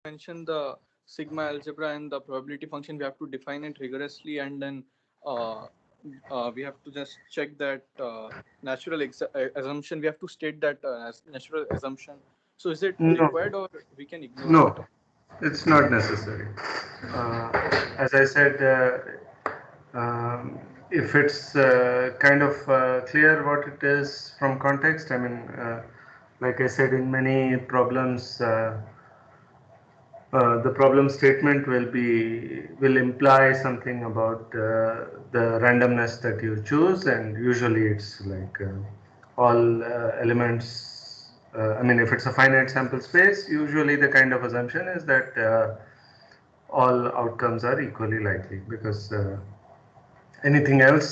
mentioned the sigma algebra and the probability function. We have to define it rigorously, and then uh, we have to just check that assumption. We have to state that as natural assumption. So is it No, required, or we can ignore it? no, it's not necessary. Uh, as I said, if it's kind of clear what it is from context, I mean, like I said, in many problems, the problem statement will imply something about the randomness that you choose, and usually it's like all elements. I mean, if it's a finite sample space, usually the kind of assumption is that all outcomes are equally likely, because anything else,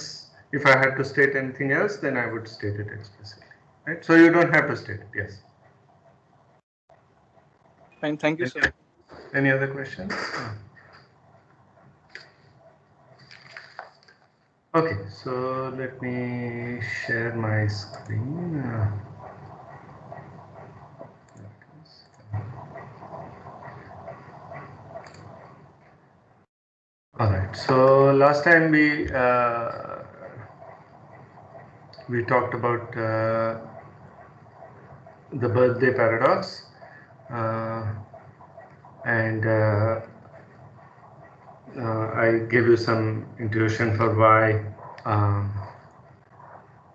if I had to state anything else, then I would state it explicitly, right? So you don't have to state it. Yes. Fine. Thank you, sir. Any other questions? Okay, so let me share my screen. All right. So last time we talked about the birthday paradox, and I gave you some intuition for why um,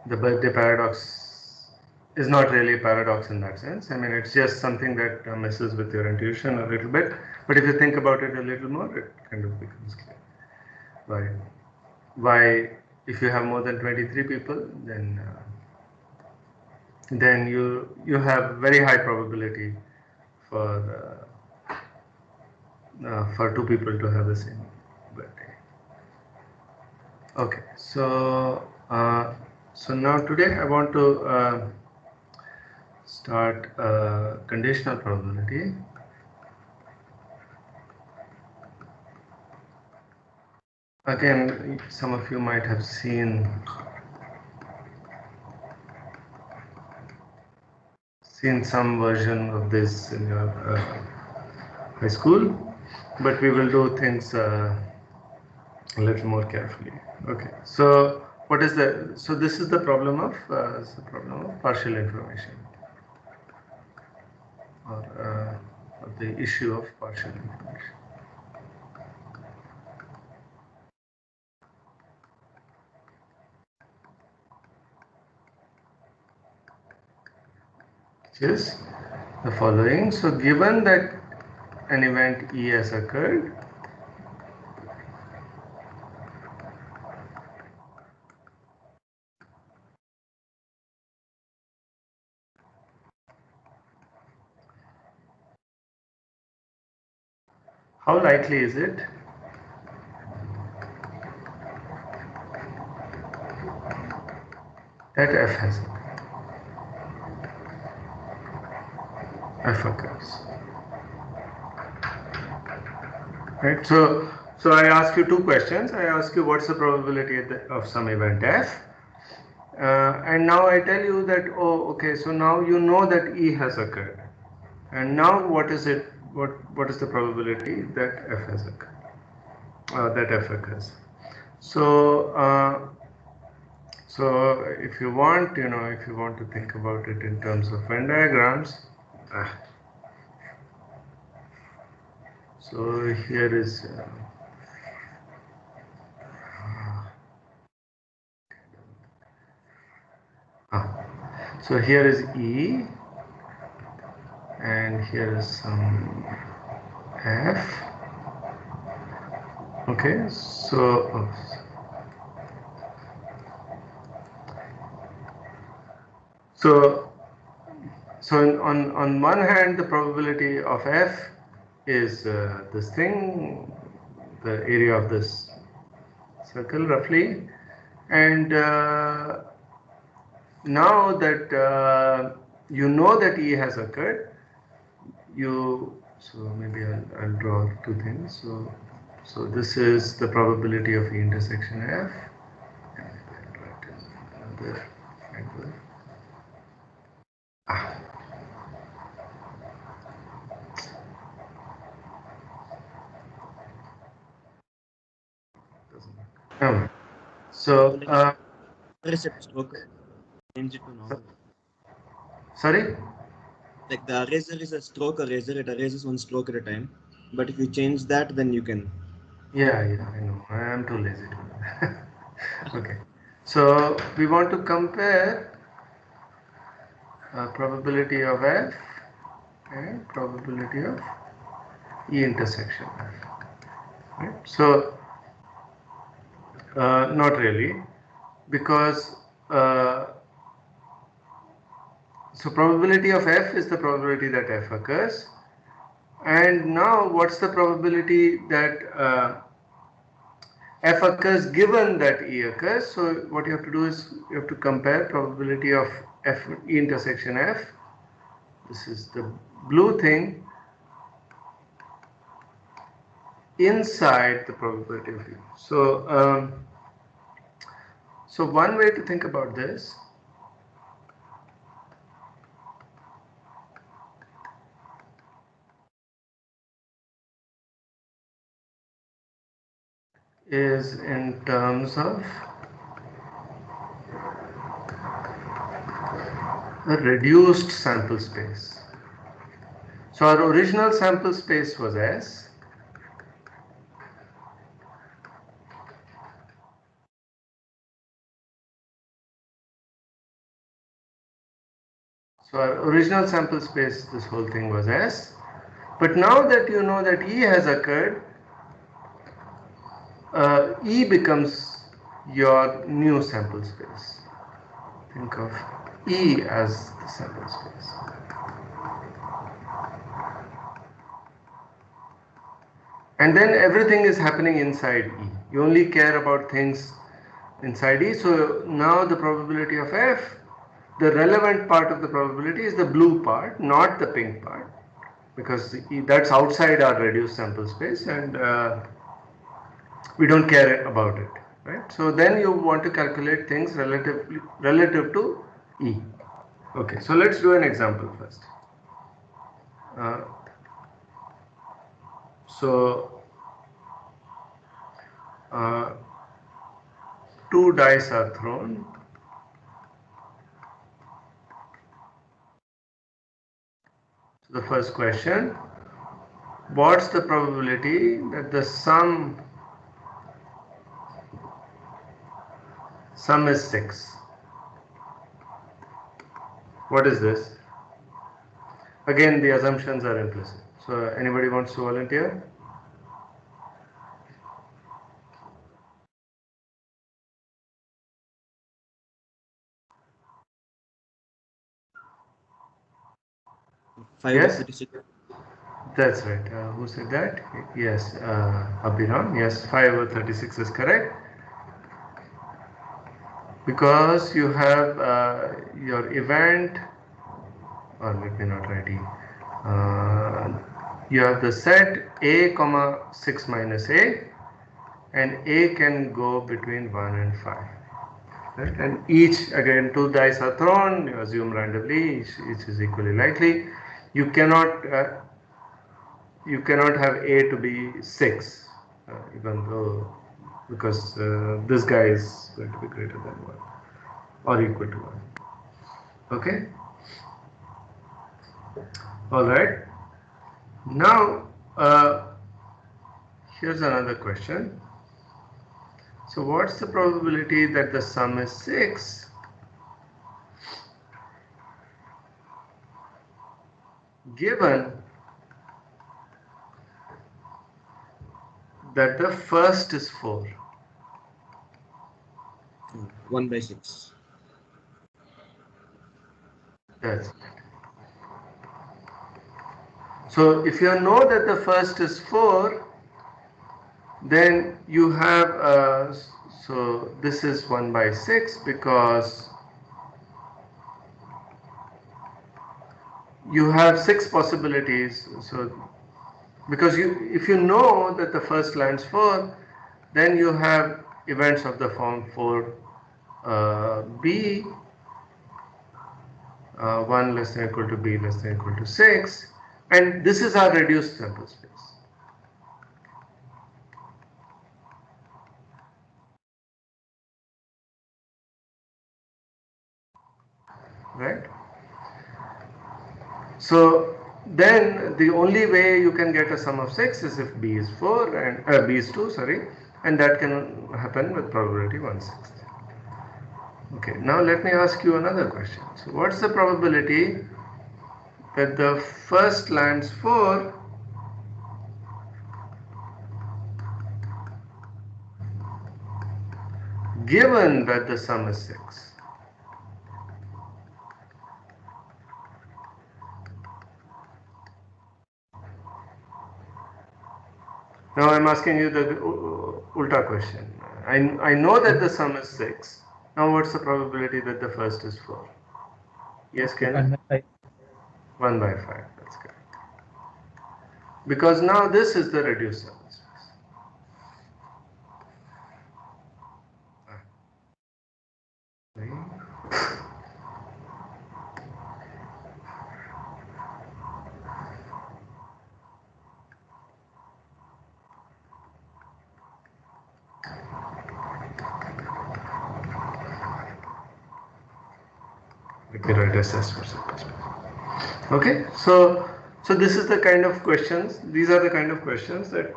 the birthday paradox is not really a paradox in that sense. I mean, it's just something that messes with your intuition a little bit. But if you think about it a little more, it kind of becomes clear. Why, if you have more than 23 people, then you have very high probability for two people to have the same birthday. Okay, so now today I want to start conditional probability. Again, some of you might have seen some version of this in your high school, but we will do things a little more carefully. Okay, so what is the, so this is the problem of partial information, or the issue of partial information. Which is the following. So given that an event E has occurred, how likely is it that F has occurred? F occurs. Right. So I ask you two questions. I ask you what's the probability of some event F, and now I tell you that, oh, okay. So now you know that E has occurred, and now what is it? What is the probability that F has occurred? That F occurs. So so if you want, if you want to think about it in terms of Venn diagrams, so here is. So here is E, and here is some F. Okay, so on one hand, the probability of F is this thing, the area of this circle roughly, and now that you know that E has occurred, so maybe I'll draw two things. So this is the probability of E intersection F, and I'll write another fiber. So, Erase it stroke, change it to normal. sorry? Like the eraser is a stroke eraser, it erases one stroke at a time. But if you change that, then you can. Yeah, I know. I am too lazy to do that. Okay. So we want to compare probability of F and probability of E intersection F. Right? So not really, because so probability of F is the probability that F occurs. And now what's the probability that F occurs given that E occurs? So what you have to do is you have to compare probability of F E intersection F. This is the blue thing inside the probability of E. So one way to think about this is in terms of a reduced sample space. So our original sample space was S. So our original sample space, this whole thing was S. But now that you know that E has occurred, E becomes your new sample space. Think of E as the sample space. And then everything is happening inside E. You only care about things inside E. So now the probability of F, the relevant part of the probability is the blue part, not the pink part, because that's outside our reduced sample space, and we don't care about it, right? So then you want to calculate things relative to E. Okay, so let's do an example first. Uh, so uh, two dice are thrown. So the first question, what's the probability that the sum is 6? What is this? Again, the assumptions are implicit. So anybody wants to volunteer? Yes? 36. That's right. Who said that? Yes, Abhiram. Yes, 5 over 36 is correct. Because you have your event, or let me not write E. You have the set A comma 6 minus A, and A can go between 1 and 5. Right? And each, again, two dice are thrown, you assume randomly, each is equally likely. You cannot have A to be 6, even though, because this guy is going to be greater than 1 or equal to 1. Okay? Alright. Now, here's another question. So what's the probability that the sum is 6 given that the first is 4? 1 by 6. That's it. So if you know that the first is 4, then you have, so this is 1 by 6 because you have 6 possibilities. So because if you know that the first lands 4, then you have events of the form 4 b 1 less than or equal to b less than or equal to 6, and this is our reduced sample space. right? So then the only way you can get a sum of 6 is if B is 4 and B is 2, sorry, and that can happen with probability 1/6. Okay, now let me ask you another question. So what's the probability that the first lands 4 given that the sum is 6? Now I'm asking you the ulta question. I know that the sum is 6. Now what's the probability that the first is 4? Yes, Ken? 1/5. 1 by 5, that's correct. Because now this is the reduced sample space. Let me write SS for sample space. Okay, so this is the kind of questions. These are the kind of questions that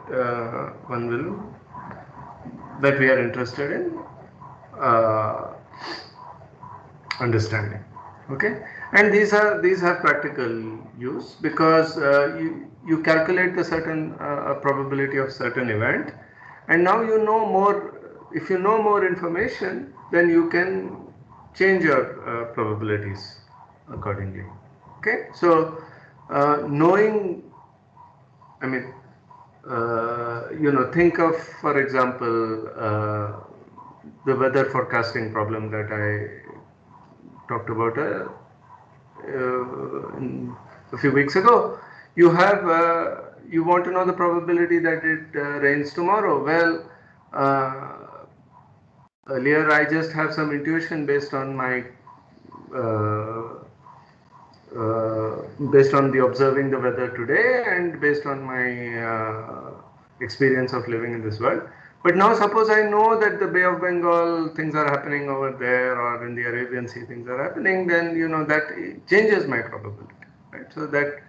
that we are interested in understanding. Okay, and these have practical use because you calculate the certain probability of certain event, and now you know more. If you know more information, then you can change your probabilities accordingly. Okay, so knowing, I mean, think of, for example, the weather forecasting problem that I talked about a few weeks ago. You have you want to know the probability that it rains tomorrow. Well, earlier I just have some intuition based on my based on the observing the weather today and based on my experience of living in this world. But now suppose I know that the Bay of Bengal things are happening over there, or in the Arabian Sea things are happening, then that changes my probability, right? So that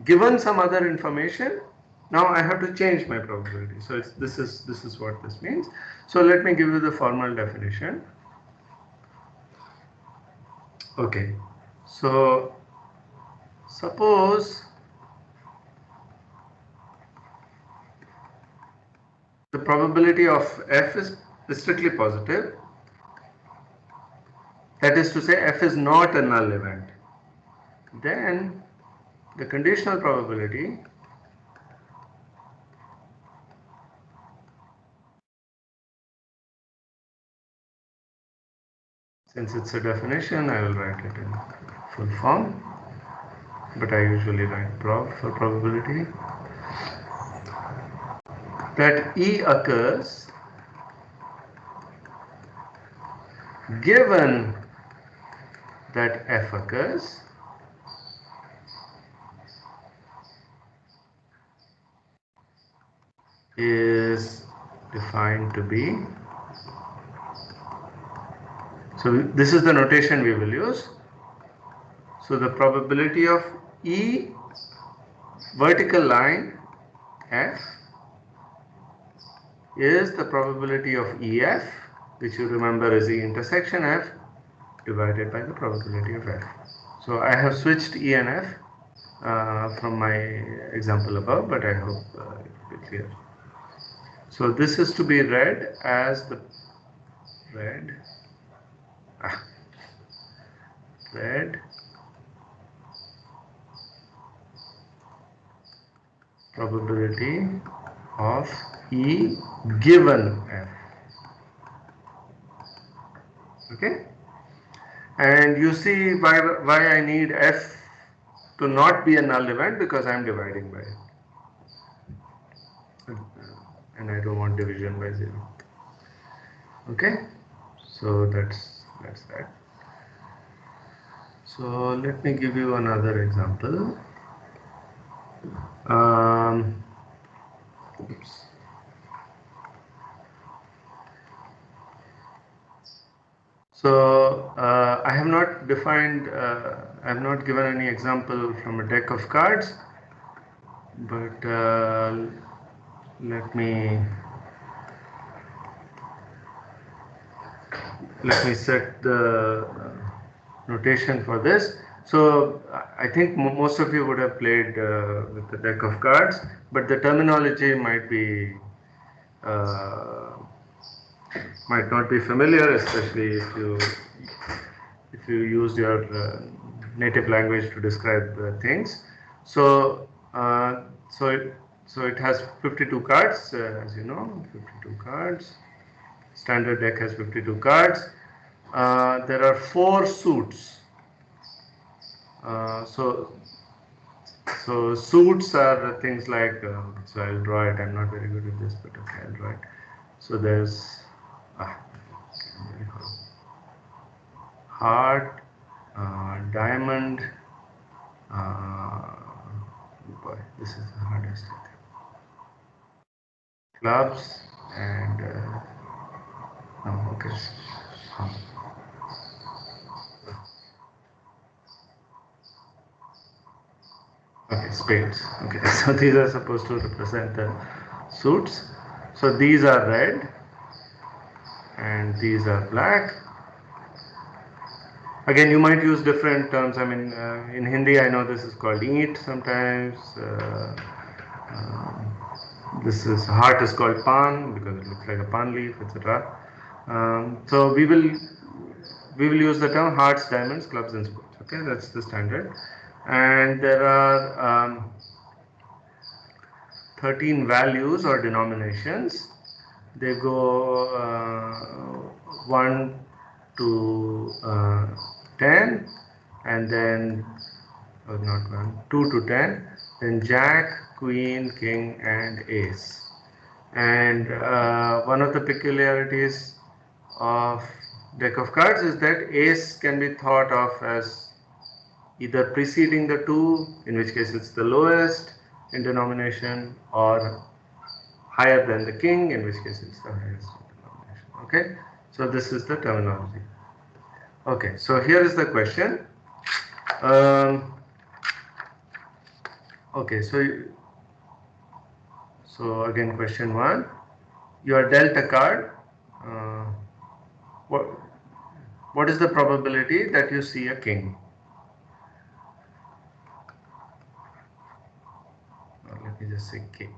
given some other information, now I have to change my probability. So this is what this means. So let me give you the formal definition. Okay, so suppose the probability of f is strictly positive, that is to say f is not a null event, then the conditional probability since it's a definition, I will write it in full form, but I usually write prob for probability, that E occurs given that F occurs is defined to be, so this is the notation we will use. So the probability of E vertical line F is the probability of EF, which you remember is E intersection F, divided by the probability of F. So I have switched E and F from my example above, but I hope it will be clear. So this is to be read as the read probability of E given F. Okay, and you see why I need F to not be a null event, because I am dividing by it, and I don't want division by 0. Okay, so that's that. So let me give you another example. Oops. So I have not defined, I have not given any example from a deck of cards, but let me set the notation for this. So I think most of you would have played with the deck of cards, but the terminology might be might not be familiar, especially if you use your native language to describe things. So so it has 52 cards, as you know, 52 cards. Standard deck has 52 cards. There are 4 suits. So suits are things like, so I'll draw it. I'm not very good at this, but okay, I'll draw it. So there's heart, diamond. Boy, this is the hardest. Clubs and no, okay. Okay, spades. Okay, so these are supposed to represent the suits. So these are red and these are black. Again, you might use different terms. I mean, in Hindi, I know this is called eat sometimes. This is heart is called pan because it looks like a pan leaf, etc. So we will use the term hearts, diamonds, clubs, and sports. Okay, that's the standard. And there are 13 values or denominations. They go 1 to 10, and then not 1, 2 to 10, then jack, queen, king, and ace. And one of the peculiarities of deck of cards is that ace can be thought of as either preceding the 2, in which case it's the lowest in denomination, or higher than the king, in which case it's the highest in denomination. Okay, so this is the terminology. Okay, so here is the question. Okay, so again, question 1. You are dealt a card. What is the probability that you see a king? Let me just say K.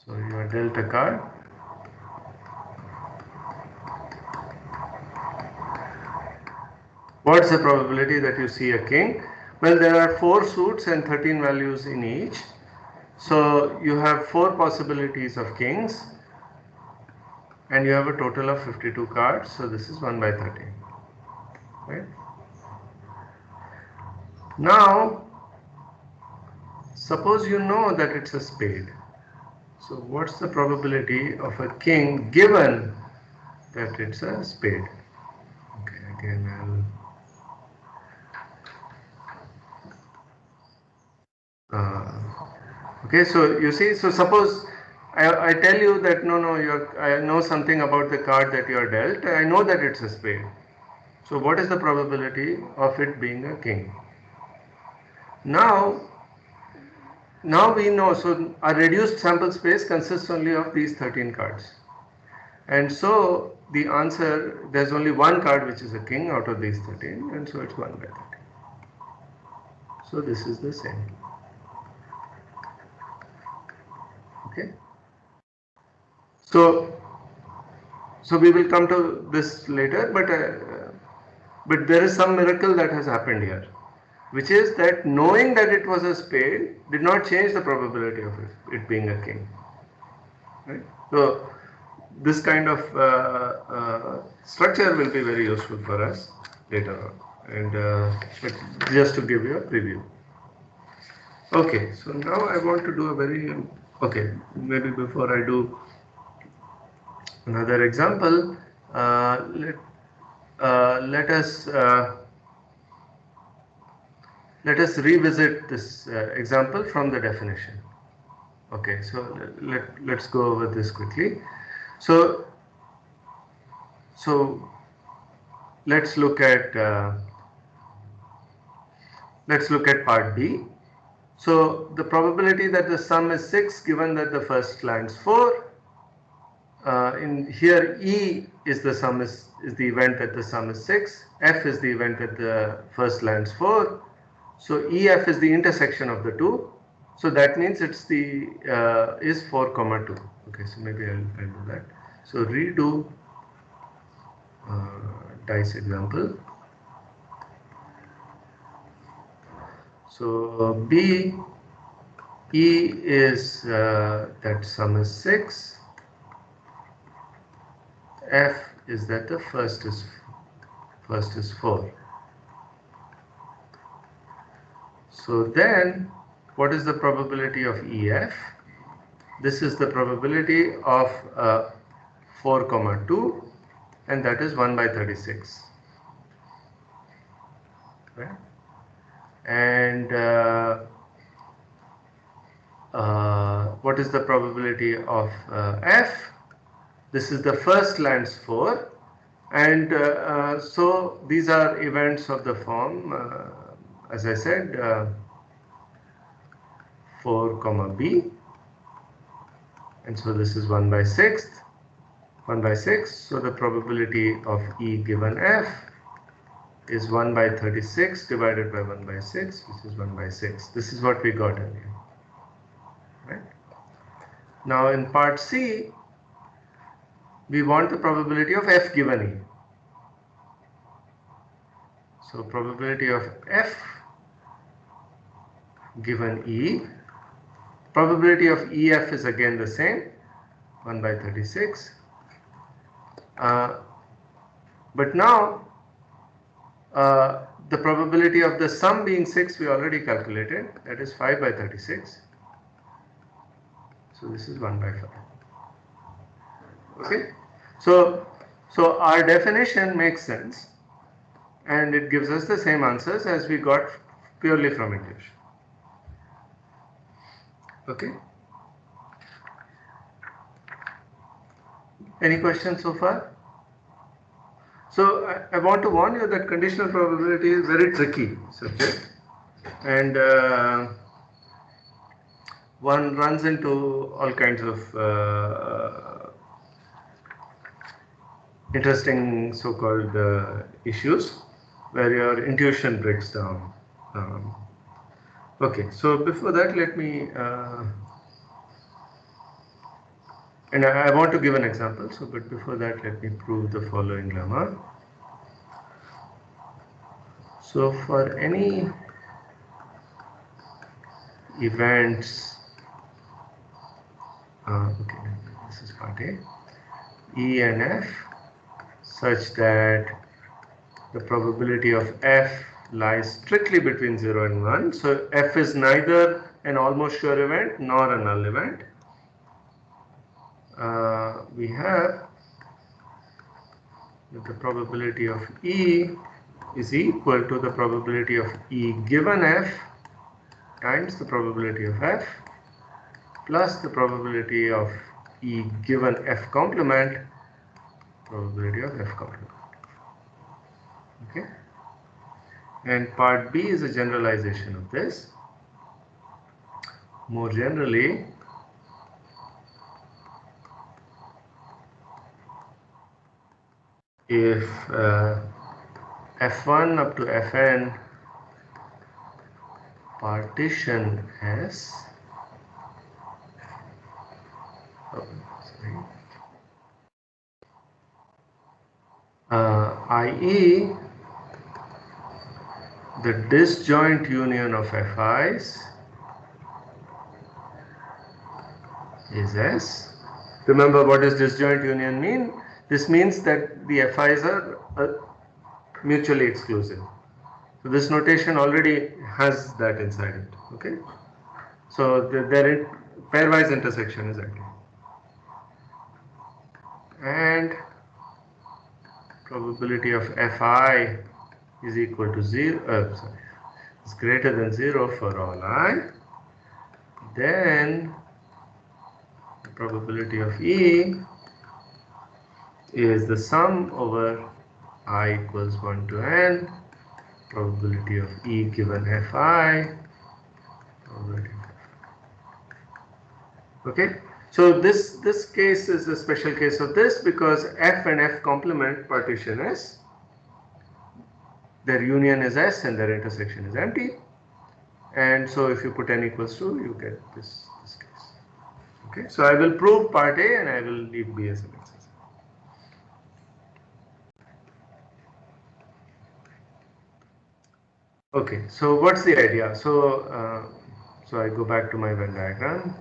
So you are dealt a card. What's the probability that you see a king? Well, there are 4 suits and 13 values in each. So you have 4 possibilities of kings, and you have a total of 52 cards. So this is 1 by 13. Right? Now, suppose you know that it's a spade. So what's the probability of a king given that it's a spade? Okay, again okay, so you see, so suppose I tell you that no, I know something about the card that you are dealt. I know that it's a spade. So what is the probability of it being a king? Now we know, so a reduced sample space consists only of these 13 cards. And so the answer, there's only one card which is a king out of these 13, and so it's 1 by 13. So this is the same. Okay. So we will come to this later, but there is some miracle that has happened here, which is that knowing that it was a spade did not change the probability of it being a king. Right? So this kind of structure will be very useful for us later on, and but just to give you a preview. Okay, so now I want to do a very, okay, maybe before I do another example, let us revisit this example from the definition. Okay, so let's go over this quickly. So So let's look at part B. So the probability that the sum is 6 given that the first lands 4. In here E is the sum is the event that the sum is 6. F is the event that the first lands 4. So EF is the intersection of the two. So that means it's the is 4 comma 2. Okay, so maybe I'll do that. So redo dice example. So B E is that sum is 6. F is that the first is 4. So then what is the probability of EF? This is the probability of 4 comma 2, and that is 1 by 36. Right? And what is the probability of F? This is the first lands 4, and so these are events of the form, as I said, 4 comma B, and so this is 1 by 6. So the probability of E given F is 1 by 36 divided by 1 by 6, which is 1 by 6. This is what we got earlier. Right? Now in part C, we want the probability of F given E. So probability of F given E, probability of EF is again the same, 1 by 36. But now the probability of the sum being 6 we already calculated, that is 5 by 36. So this is 1 by 5. Okay, so our definition makes sense, and it gives us the same answers as we got purely from English. Okay, any questions so far? So I want to warn you that conditional probability is very tricky subject, and one runs into all kinds of interesting so-called issues where your intuition breaks down. Okay, so before that, let me and I want to give an example. So, but before that, let me prove the following lemma. So, for any events, okay, this is part A, E and F, such that the probability of F lies strictly between 0 and 1. So, F is neither an almost sure event nor a null event. We have that the probability of E is equal to the probability of E given F times the probability of F plus the probability of E given F complement, probability of F complement. Okay, and part B is a generalization of this. More generally, if F1 up to Fn partition S, i.e. the disjoint union of Fi's is S. Remember, what does disjoint union mean? This means that the Fi's are mutually exclusive. So this notation already has that inside it. Okay, so their pairwise intersection is active, and probability of Fi is equal to 0. Is greater than 0 for all I. Then the probability of E is the sum over I equals 1 to n, probability of E given Fi, probability. Okay, so this case is a special case of this because F and F complement partition S. Their union is S and their intersection is empty. And so if you put n equals 2, you get this case. Okay, so I will prove part A and I will leave B as an exercise. Okay, so what's the idea? So I go back to my Venn diagram.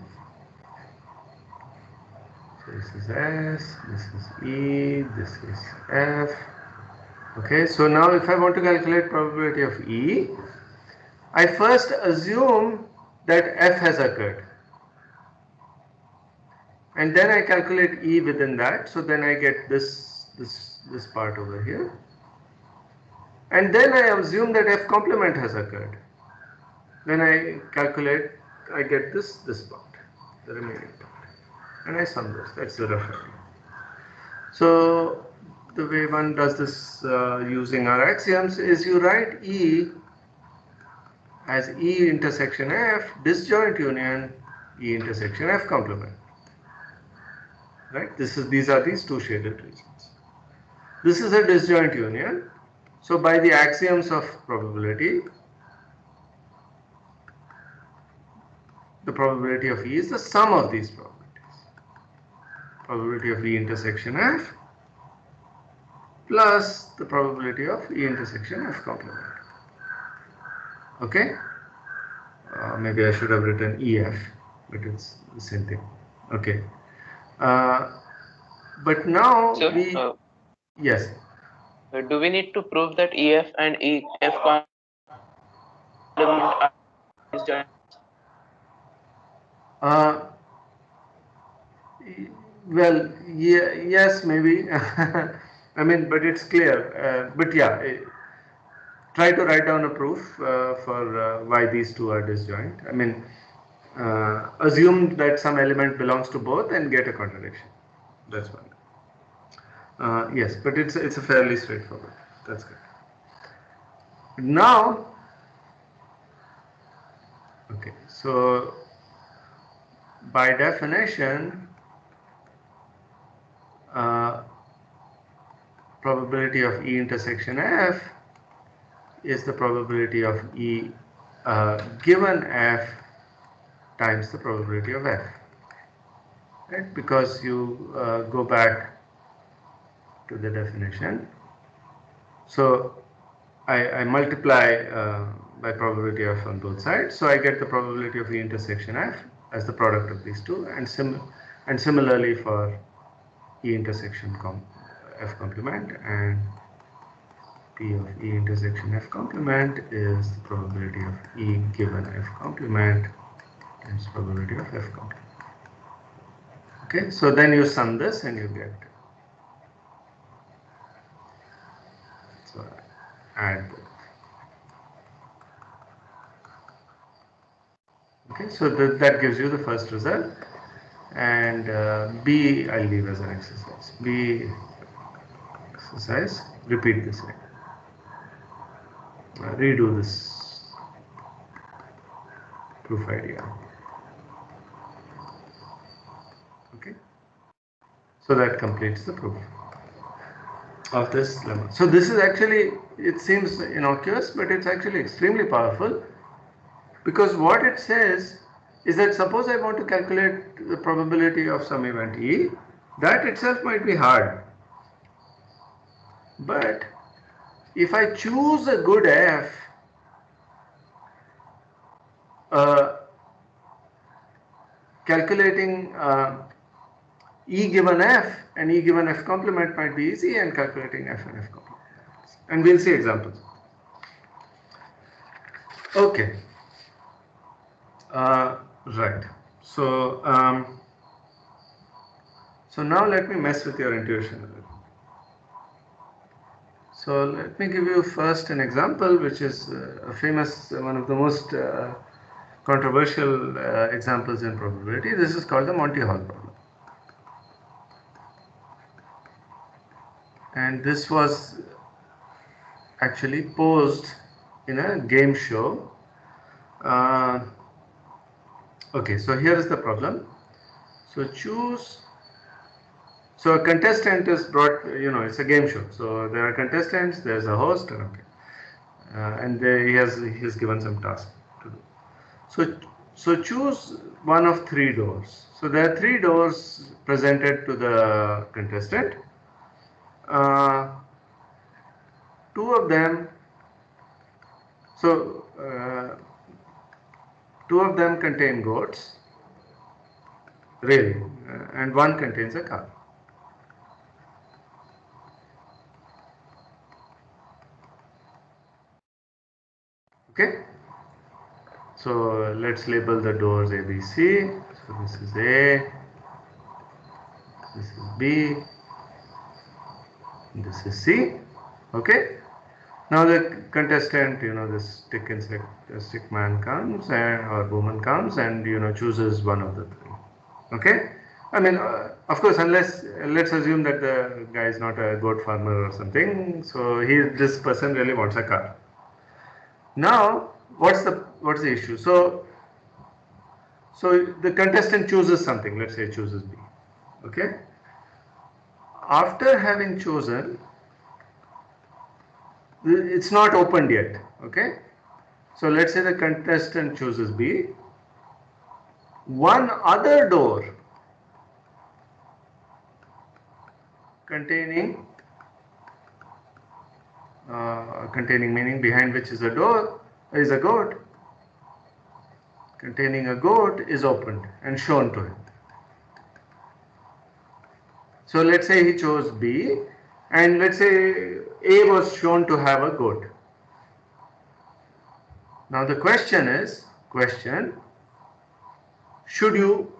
So this is S, this is E, this is F. Okay, so now if I want to calculate probability of E, I first assume that F has occurred. And then I calculate E within that, so then I get this part over here. And then I assume that F complement has occurred. Then I calculate, I get this part, the remaining part. And I sum this, that's the rough idea. So the way one does this using our axioms is you write E as E intersection F disjoint union E intersection F complement. Right? These are these two shaded regions. This is a disjoint union. So by the axioms of probability, the probability of E is the sum of these probabilities. Probability of E intersection F plus the probability of E intersection F complement. Okay? Maybe I should have written EF, but it's the same thing. Okay. But now yes. Do we need to prove that EF and EF complement are disjoint? Well, yeah, yes, maybe. I mean, but it's clear. But yeah, try to write down a proof for why these two are disjoint. I mean, assume that some element belongs to both and get a contradiction. That's one. Yes, but it's a fairly straightforward. That's good. Now, okay, so by definition, probability of E intersection F is the probability of E given F times the probability of F, right? Because you go back to the definition. So I multiply by probability of on both sides, so I get the probability of E intersection F as the product of these two, and similarly for E intersection F complement, and P of E intersection F complement is the probability of E given F complement times probability of F complement. Okay, so then you sum this and you get, so add both. Okay, so that gives you the first result, and B I'll leave as an exercise. B exercise, repeat this way. Redo this proof idea. Okay, so that completes the proof of this lemma. So this is actually, it seems innocuous, but it's actually extremely powerful, because what it says is that suppose I want to calculate the probability of some event E, that itself might be hard. But if I choose a good F, calculating E given F and E given F complement might be easy, and calculating F and F complement. And we'll see examples. Okay. Right. So, so now let me mess with your intuition a little. So let me give you first an example, which is a famous, one of the most controversial examples in probability. This is called the Monty Hall problem. and this was actually posed in a game show. Okay, so here is the problem. So choose. So a contestant is brought. It's a game show. So there are contestants. There's a host. Okay, and he's given some task to do. So choose one of three doors. So there are three doors presented to the contestant. Uh, two of them. So two of them contain goats, really, and one contains a cow. Okay. So let's label the doors A, B, C. So this is A, this is B, this is C. Okay. Now the contestant, this stick man comes or woman comes and chooses one of the three. Okay. I mean, of course, unless let's assume that the guy is not a goat farmer or something. So this person really wants a car. Now, what's the issue? So the contestant chooses something. Let's say chooses B. Okay. After having chosen, it's not opened yet. Okay. So let's say the contestant chooses B. One other door containing meaning behind which is a door is a goat, containing a goat is opened and shown to him. So let's say he chose B, and let's say A was shown to have a goat. Now the question is, should you,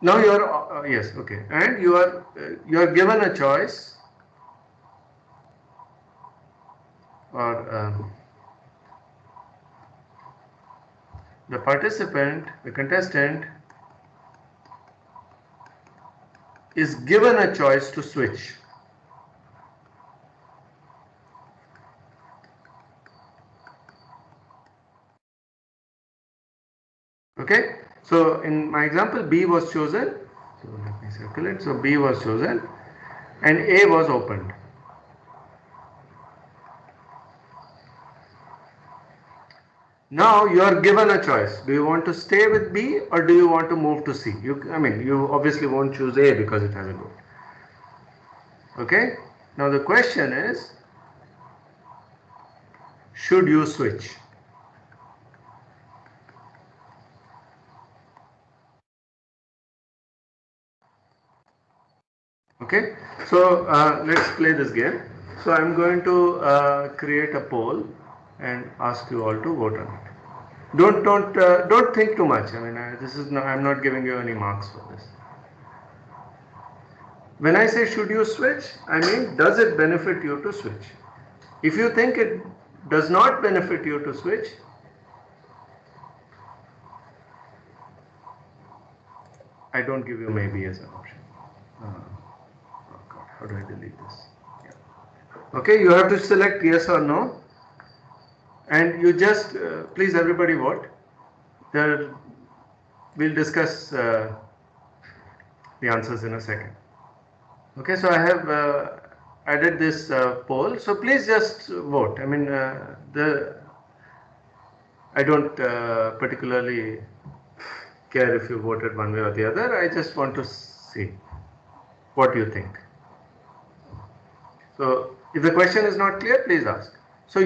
now you are, yes, okay, and you are given a choice, or the contestant is given a choice to switch. Okay, so in my example, B was chosen. So let me circle it. So B was chosen, and A was opened. Now you are given a choice. Do you want to stay with B or do you want to move to C? You obviously won't choose A because it has a goal. Okay. Now the question is, should you switch? Okay. So let's play this game. So I'm going to create a poll and ask you all to vote on it. Don't think too much. I mean, I'm not giving you any marks for this. When I say should you switch, I mean does it benefit you to switch? If you think it does not benefit you to switch, I don't give you maybe as an option. Oh God, how do I delete this? Yeah. Okay, you have to select yes or no, and you just please everybody vote. We'll discuss the answers in a second. Okay, so I have added this poll. So please just vote. I mean, I don't particularly care if you voted one way or the other. I just want to see what you think. So if the question is not clear, please ask. So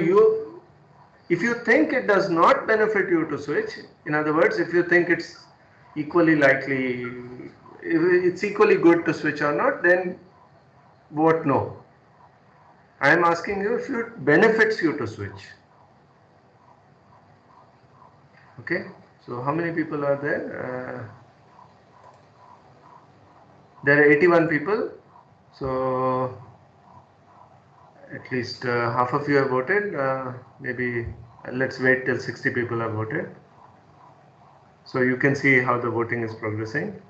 if you think it does not benefit you to switch, in other words, if you think it's equally likely, if it's equally good to switch or not, then vote no. I am asking you if it benefits you to switch. Okay, so how many people are there? There are 81 people. So at least half of you have voted. Maybe let's wait till 60 people have voted. So you can see how the voting is progressing.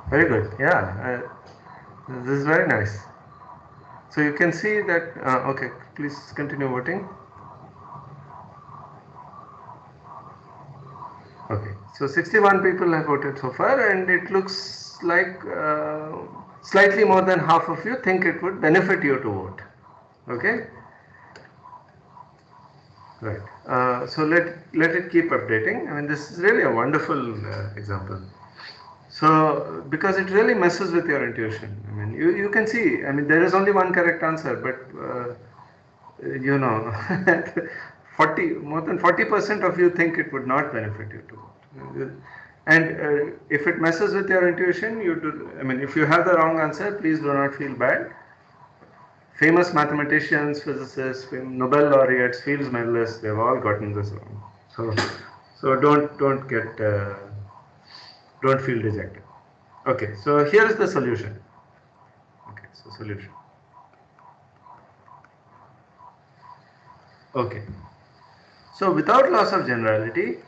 Very good. Yeah, this is very nice. So you can see that. Okay, please continue voting. Okay, so 61 people have voted so far, and it looks like slightly more than half of you think it would benefit you to vote. Okay, right. So let it keep updating. I mean, this is really a wonderful example. So because it really messes with your intuition. I mean, you can see. I mean, there is only one correct answer, but you know, 40 more than 40% of you think it would not benefit you to vote. And if it messes with your intuition, you do. I mean, if you have the wrong answer, please do not feel bad. Famous mathematicians, physicists, Nobel laureates, Fields medalists, they've all gotten this wrong. So don't feel dejected. Okay, so here is the solution. Okay, so solution. Okay. So without loss of generality,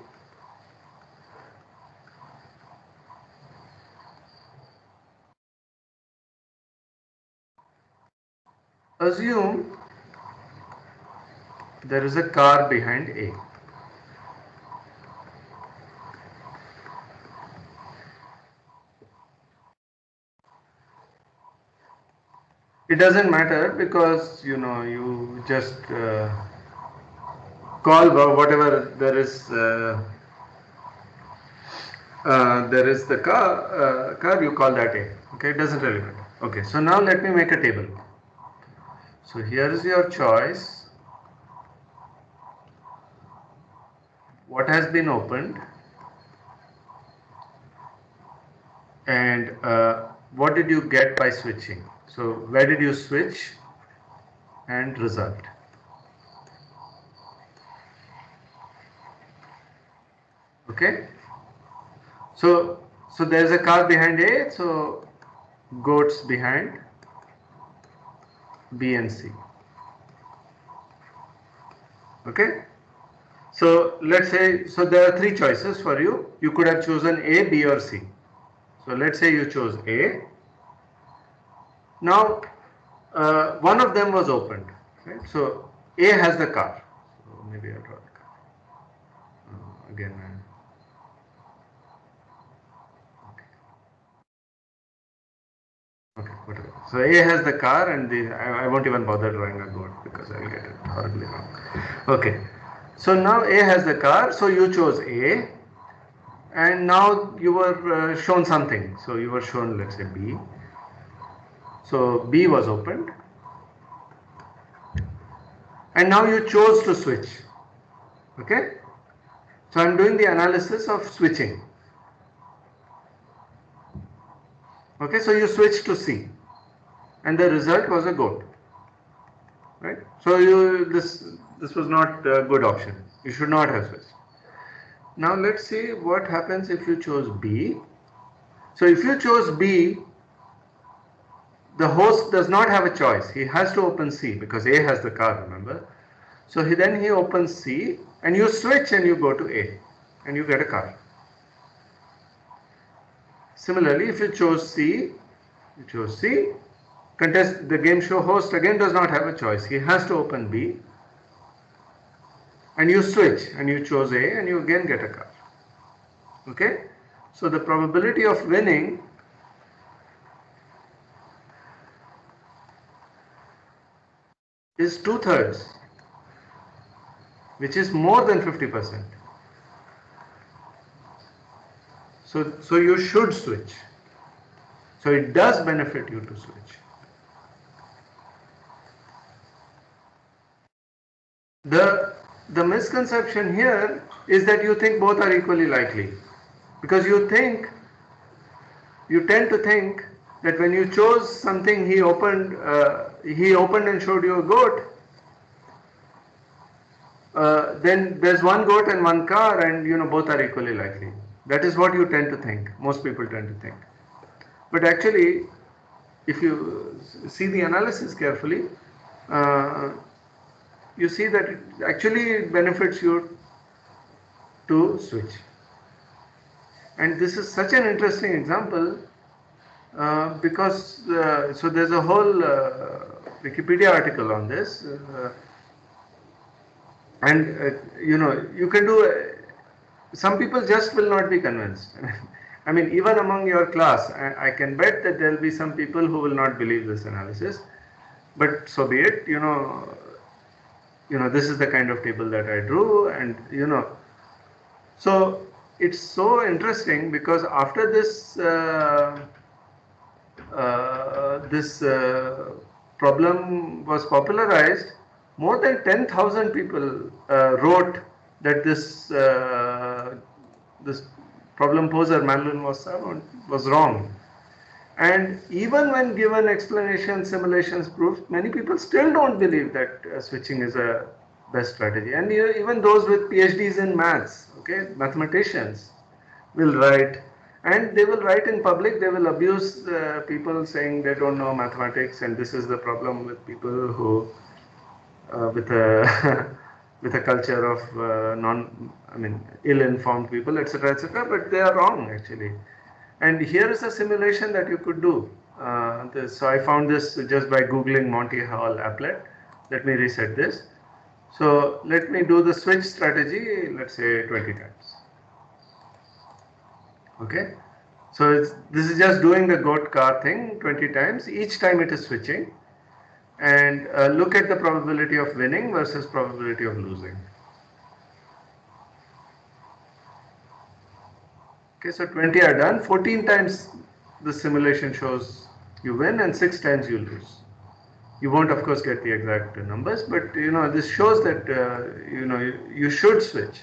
assume there is a car behind A. It doesn't matter because you just call whatever there is the car you call that A. Okay, it doesn't really matter. Okay, so now let me make a table. So here is your choice. What has been opened and what did you get by switching? So where did you switch and result? Okay. So there's a car behind A, so goats behind B and C. Okay. So let's say, so there are three choices for you. You could have chosen A, B or C. So let's say you chose A. Now one of them was opened. Right? So A has the car. So maybe I'll draw the car. Again. Okay, whatever. So A has the car and I won't even bother drawing a goat because I'll get it horribly wrong. Okay. So now A has the car, so you chose A and now you were shown something. So you were shown, let's say, B. So B was opened and now you chose to switch. Okay. So I'm doing the analysis of switching. Okay, so you switched to C and the result was a goat. Right. So this was not a good option. You should not have switched. Now let's see what happens if you chose B. So if you chose B, the host does not have a choice. He has to open C because A has the car, remember? So then he opens C and you switch and you go to A and you get a car. Similarly, if you chose C, the game show host again does not have a choice. He has to open B and you switch and you chose A and you again get a car. Okay? So the probability of winning is 2/3, which is more than 50%. So you should switch. So it does benefit you to switch. The misconception here is that you think both are equally likely, because you tend to think that when you chose something he opened and showed you a goat, then there's one goat and one car and both are equally likely. That is what you tend to think. Most people tend to think. But actually, if you see the analysis carefully, you see that it actually benefits you to switch. And this is such an interesting example Because so there's a whole Wikipedia article on this, and you can do. Some people just will not be convinced. I mean, even among your class, I can bet that there will be some people who will not believe this analysis. But so be it. This is the kind of table that I drew, and so it's so interesting because after this problem was popularized, more than 10,000 people wrote that this problem poser Madeline was wrong. And even when given explanations, simulations, proofs, many people still don't believe that switching is a best strategy. And even those with PhDs in maths, okay, mathematicians, will write, and they will write in public. They will abuse people saying they don't know mathematics, and this is the problem with people who with a with a culture of ill-informed people, etc., etc. But they are wrong actually. And here is a simulation that you could do. So I found this just by googling Monty Hall applet. Let me reset this. So let me do the switch strategy, let's say 20 times. Okay. So this is just doing the goat car thing 20 times. Each time it is switching. And look at the probability of winning versus probability of losing. Okay, so 20 are done. 14 times the simulation shows you win and 6 times you lose. You won't of course get the exact numbers, but this shows that you should switch.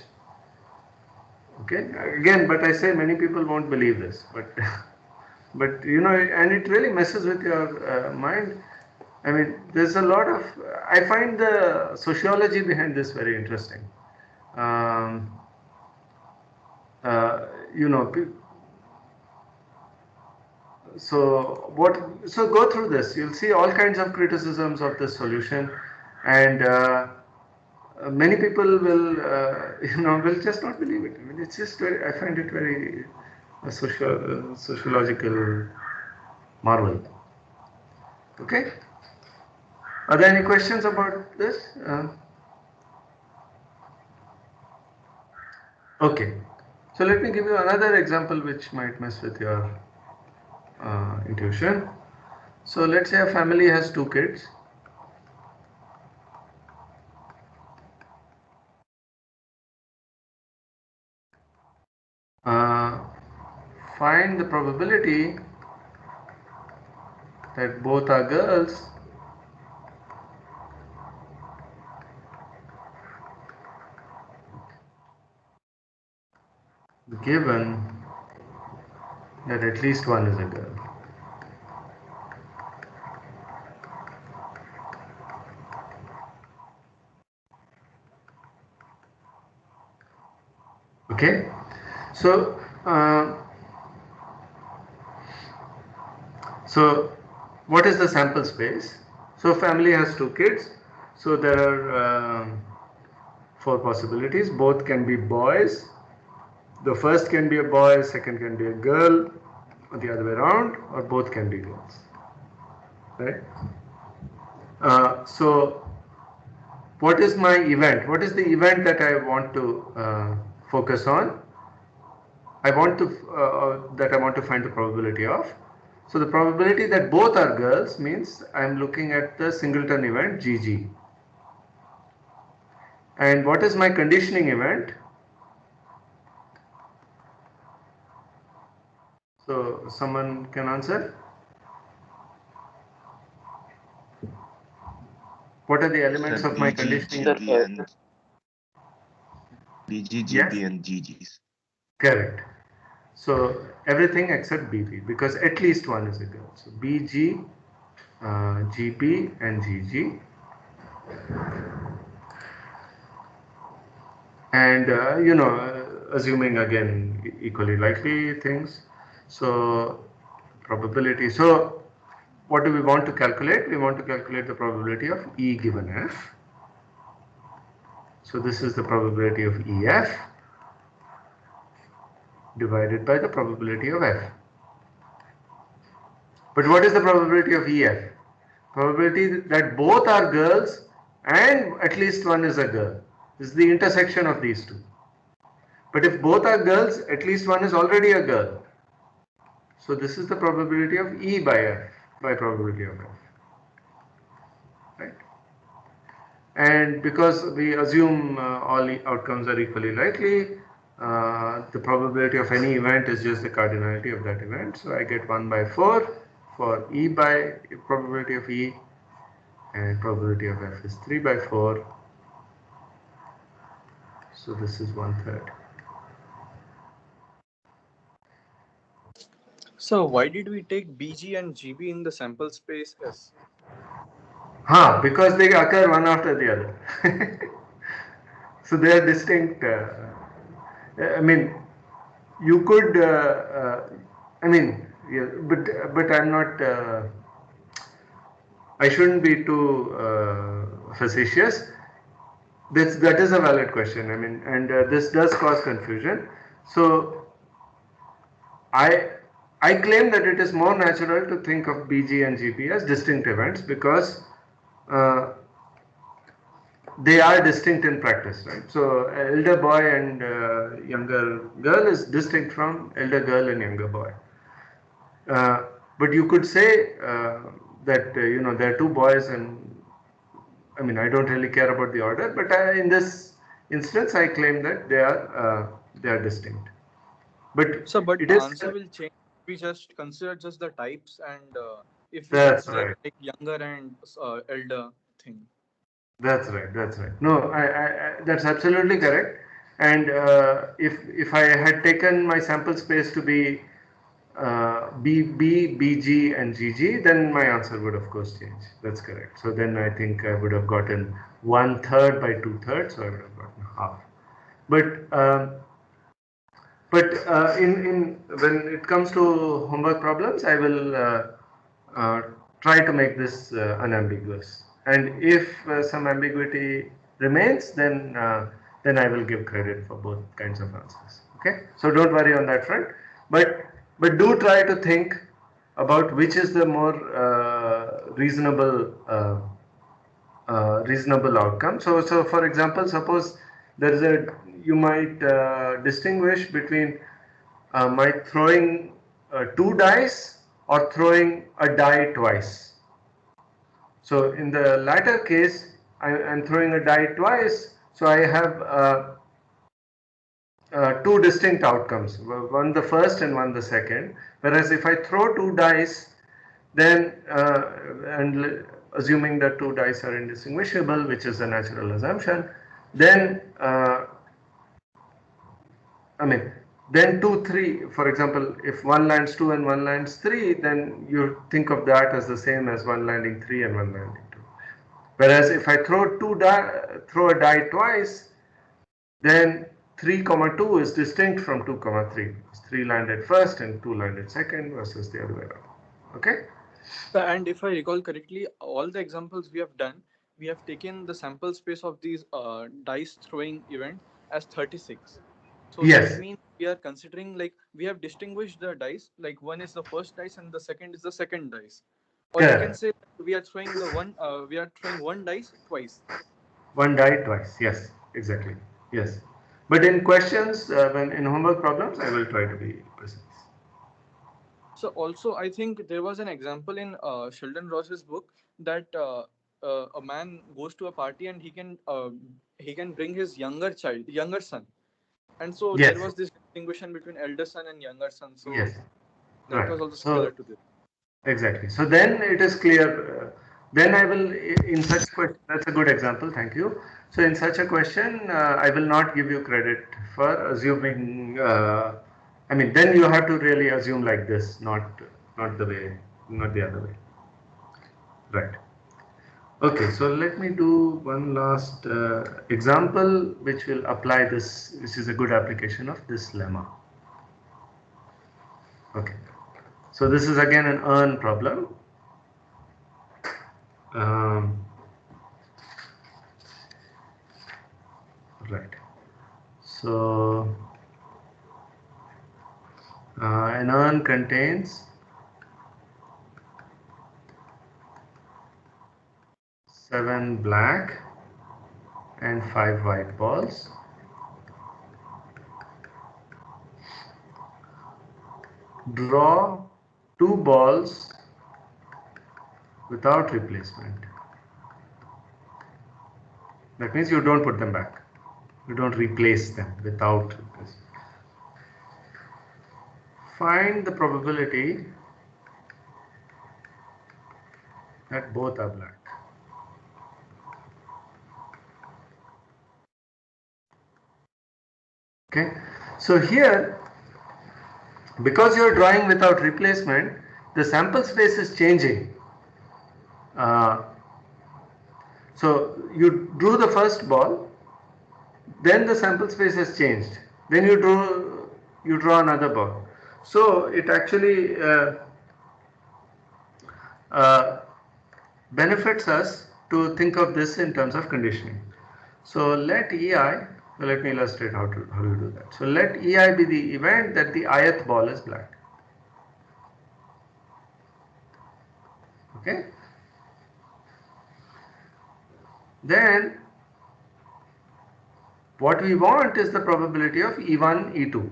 Okay, again, but I say many people won't believe this, but and it really messes with your mind. I mean, there's a lot of, I find the sociology behind this very interesting. So go through this. You'll see all kinds of criticisms of this solution, and many people will, will just not believe it. I mean, it's just very, I find it very sociological marvel. Okay. Are there any questions about this? Okay. So let me give you another example which might mess with your intuition. So let's say a family has 2 kids. Find the probability that both are girls given that at least one is a girl. Okay, so what is the sample space? So family has 2 kids, so there are 4 possibilities. Both can be boys. The first can be a boy, second can be a girl, or the other way around, or both can be girls. Right? So what is my event? What is the event that I want to focus on? I want to find the probability of. So the probability that both are girls means I am looking at the singleton event GG. And what is my conditioning event? So someone can answer? What are the elements of my conditioning? BG, Yes? GB and GGs. Correct. So everything except BB, because at least one is a girl. So BG, GB and GG. And assuming again equally likely things. So probability. So what do we want to calculate? We want to calculate the probability of E given F. So this is the probability of EF divided by the probability of F. But what is the probability of EF? Probability that both are girls and at least one is a girl. This is the intersection of these two. But if both are girls, at least one is already a girl. So this is the probability of E by F, by probability of F. Right? And because we assume all outcomes are equally likely, the probability of any event is just the cardinality of that event. So I get 1 by 4 for E by probability of E, and probability of F is 3 by 4. So this is 1/3. So why did we take BG and GB in the sample space S? Because they occur one after the other. So they are distinct. I mean, you could. I mean, yeah, but I'm not. I shouldn't be too facetious. That is a valid question. I mean, and this does cause confusion. So I I claim that it is more natural to think of BG and GP as distinct events because uh, they are distinct in practice, right? So elder boy and younger girl is distinct from elder girl and younger boy. But you could say that there are two boys, and I mean I don't really care about the order, but in this instance I claim that they are distinct. But So, but it the is answer will change. We just consider just the types, and if we that's consider right. like younger and elder thing. That's right. That's right. No, that's absolutely correct. And if I had taken my sample space to be BB, BG, and GG, then my answer would of course change. That's correct. So then I think I would have gotten 1/3 by 2/3, so I would have gotten half. But in when it comes to homework problems, I will uh, try to make this unambiguous. And if some ambiguity remains, then I will give credit for both kinds of answers. Okay, so don't worry on that front. But do try to think about which is the more reasonable outcome. So for example, suppose there is a you might distinguish between my throwing two dice or throwing a die twice. So in the latter case, I am throwing a die twice, so I have two distinct outcomes, one the first and one the second. Whereas if I throw two dice, then and assuming that two dice are indistinguishable, which is a natural assumption, then I mean, then 2, 3, for example, if one lands 2 and one lands 3, then you think of that as the same as one landing 3 and one landing 2. Whereas if I throw a die twice, then 3, 2 is distinct from 2, 3. 3 landed first and 2 landed second versus the other way around. Okay? And if I recall correctly, all the examples we have done, we have taken the sample space of these dice throwing event as 36. So that Yes. means we are considering like we have distinguished the dice, like one is the first dice and the second is the second dice. Or we can Correct. say we are throwing we are throwing one dice twice. One die twice. Yes, exactly. Yes. But in questions, when in homework problems, I will try to be precise. So also, I think there was an example in Sheldon Ross's book that a man goes to a party and he can bring his younger son, and so there Yes. was this distinction between elder son and younger son. So Yes. that Right. was also So similar to this. exactly. So then it is clear. Then I will, in such question, that's a good example. Thank you. So in such a question, I will not give you credit for assuming. I mean, then you have to really assume like this, not the way, not the other way. Right. Okay. So let me do one last example, which will apply this. This is a good application of this lemma. Okay. So this is again an earn problem. Um, right. So an urn contains 7 black and 5 white balls. Draw 2 balls without replacement. That means you don't put them back. You don't replace them without replacement. Find the probability that both are black. Okay, so here, because you're drawing without replacement, the sample space is changing. So you drew the first ball, then the sample space has changed. Then you draw another ball. So it actually benefits us to think of this in terms of conditioning. So let EI, let me illustrate how you do that. So let EI be the event that the ith ball is black. Okay. Then what we want is the probability of E1, E2.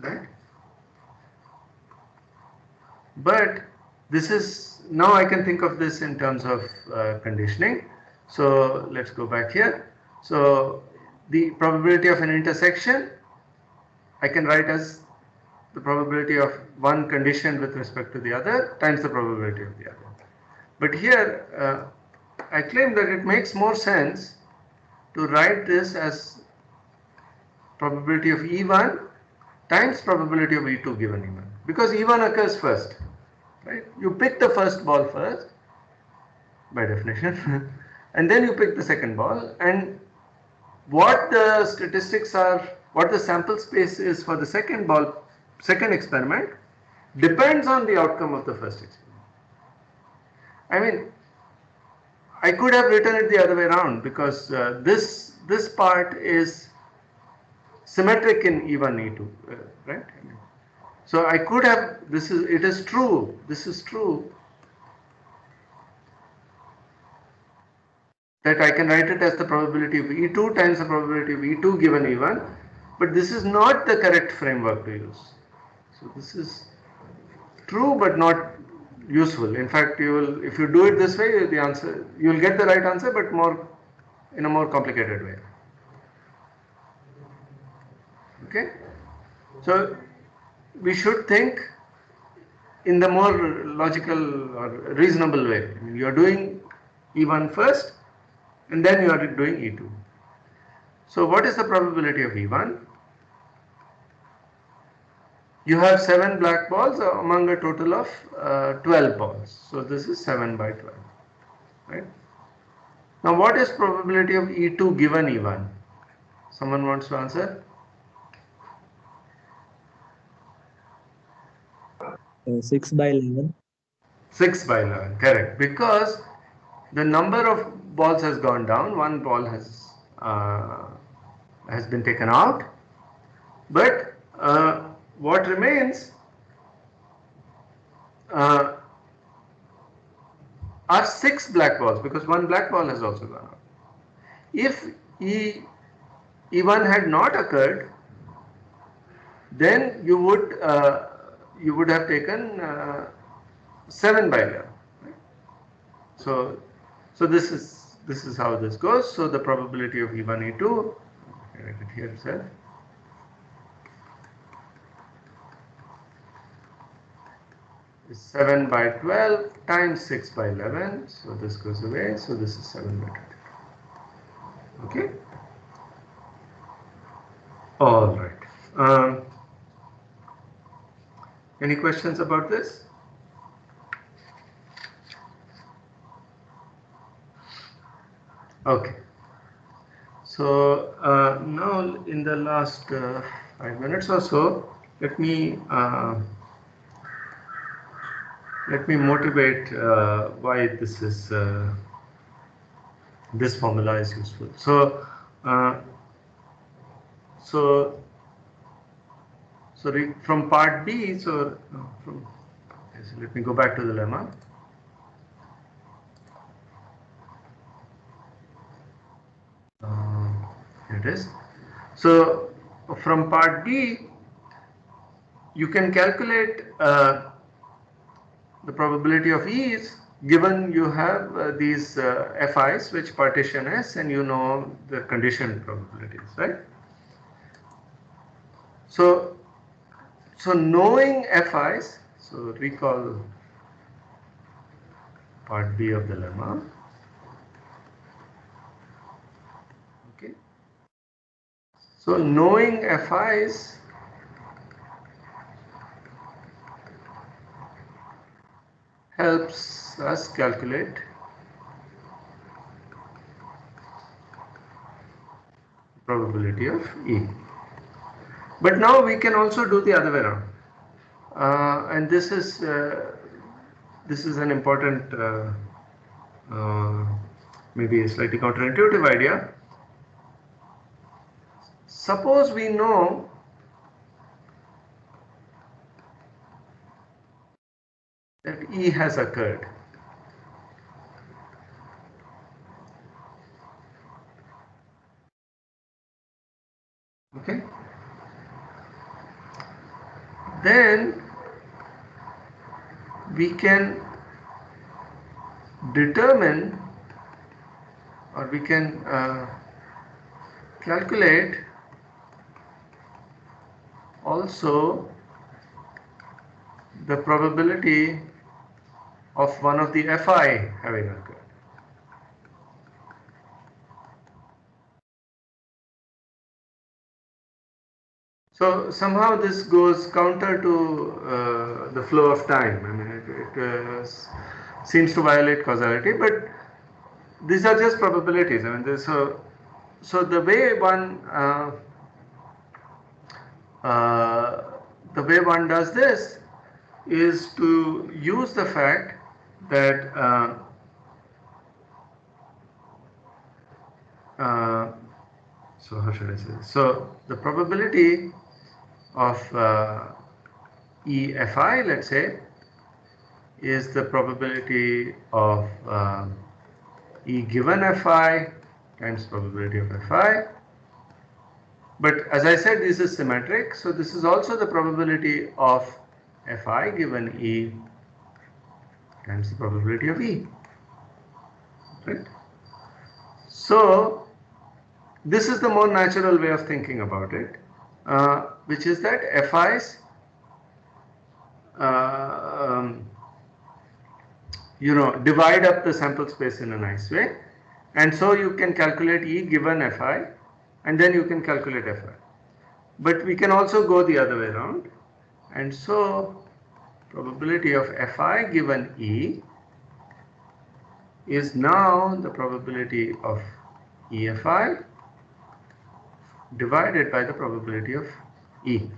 Right? But this is, now I can think of this in terms of conditioning. So let's go back here. So the probability of an intersection I can write as the probability of one condition with respect to the other times the probability of the other. But here I claim that it makes more sense to write this as probability of E1 times probability of E2 given E1, because E1 occurs first, right? You pick the first ball first by definition and then you pick the second ball, and what the statistics are, what the sample space is for the second experiment depends on the outcome of the first experiment. I mean, I could have written it the other way around, because this part is symmetric in E1, E2, right? So I could have, this is true that I can write it as the probability of E2 times the probability of E2 given E1, but this is not the correct framework to use. So this is true but not useful. In fact, if you do it this way, you will get the right answer, but in a more complicated way. Okay, so we should think in the more logical or reasonable way. I mean, you are doing E1 first and then you are doing E2. So what is the probability of E1? You have 7 black balls among a total of 12 balls. So this is 7 by 12, right? Now what is probability of E2 given E1? Someone wants to answer? 6 by 11. 6 by 11, correct. Because the number of balls has gone down, one ball has been taken out, but what remains are 6 black balls, because one black ball has also gone out. If E1 had not occurred, then you would have taken 7 by 11. Right? So this is how this goes. So the probability of E1, E2, I write it here itself, is 7 by 12 times 6 by 11. So this goes away. So this is 7 by 22. Okay. All right. Any questions about this? Okay. So now in the last 5 minutes or so, let me motivate why this formula is useful. So from part B, so let me go back to the lemma. It is. So from part B, you can calculate the probability of E is given you have these FIs which partition S and you know the conditioned probabilities, right? So knowing FIs, so recall part B of the lemma. Okay. So knowing FIs helps us calculate probability of E. But now we can also do the other way around, and this is an important, maybe a slightly counterintuitive idea. Suppose we know that E has occurred. Okay. Then we can determine, or we can calculate also the probability of one of the Fi having occurred. So somehow this goes counter to the flow of time. I mean, it seems to violate causality, but these are just probabilities. I mean, so the way one does this is to use the fact that so how should I say this? So the probability of EFI, let's say, is the probability of E given Fi times probability of Fi. But as I said, this is symmetric, so this is also the probability of Fi given E times the probability of E. Right? So this is the more natural way of thinking about it, which is that FIs, divide up the sample space in a nice way, and so you can calculate E given Fi, and then you can calculate Fi. But we can also go the other way around, and so probability of Fi given E is now the probability of EFI divided by the probability of E.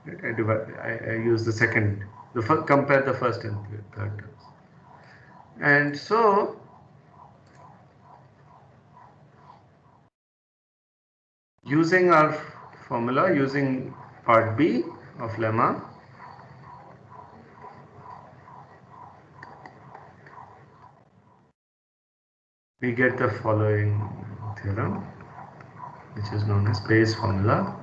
Right? I use the second, compare the first and third terms. And so using our formula, using part B of lemma, we get the following theorem, which is known as Bayes' formula.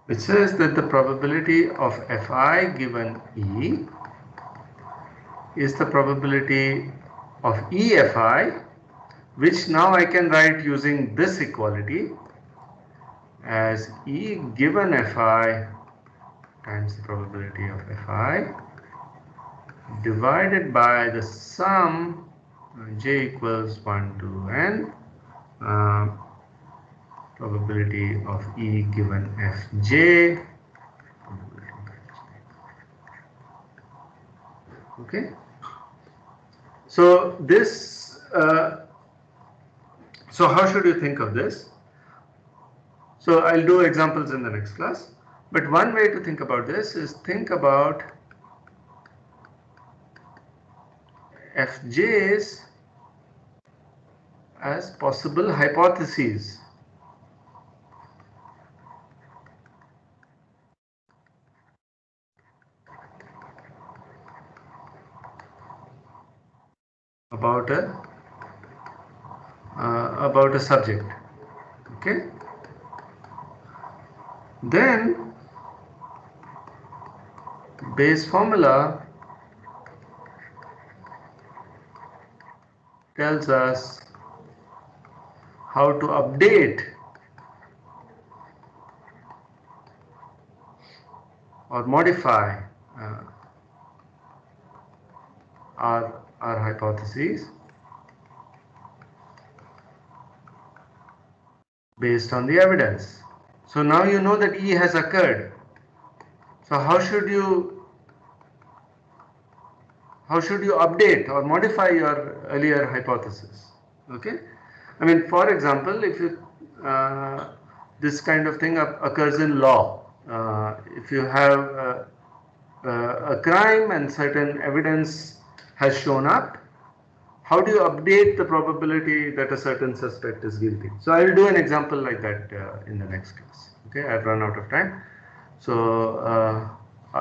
It says that the probability of Fi given E is the probability of EFI, which now I can write using this equality as E given Fi times the probability of Fi divided by the sum j equals 1 to n probability of E given Fj. Okay. So this, so how should you think of this? So I'll do examples in the next class. But one way to think about this is think about Fj's as possible hypotheses. about a subject. Okay. Then Bayes' formula tells us how to update or modify our hypotheses based on the evidence. So now you know that E has occurred. So how should you update or modify your earlier hypothesis? Okay, I mean, for example, if you this kind of thing occurs in law. If you have a crime and certain evidence has shown up, how do you update the probability that a certain suspect is guilty? So I will do an example like that in the next class. Okay, I've run out of time. So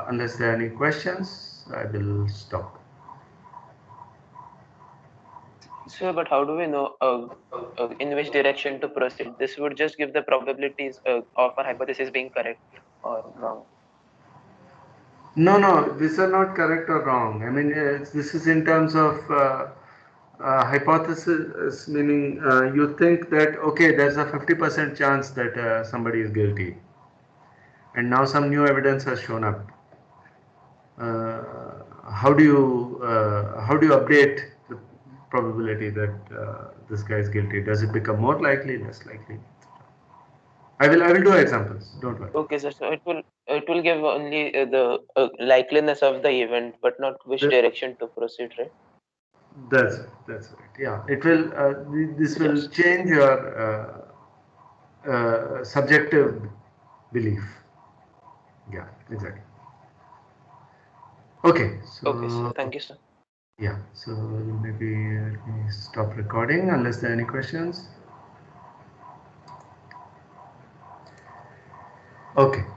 unless there are any questions, I will stop. So, but how do we know in which direction to proceed? This would just give the probabilities of our hypothesis being correct or wrong. No, these are not correct or wrong. I mean, this is in terms of hypothesis, meaning you think that, okay, there's a 50% chance that somebody is guilty, and now some new evidence has shown up. How do you update the probability that this guy is guilty? Does it become more likely, less likely? I will do examples. Don't worry. Okay, sir. So it will give only the likeliness of the event, but not which direction to proceed, right? That's right. Yeah, it will. This will Yes. change your subjective belief. Yeah, exactly. Okay, so Okay, sir. Thank you, sir. yeah, so maybe let me stop recording unless there are any questions. Okay.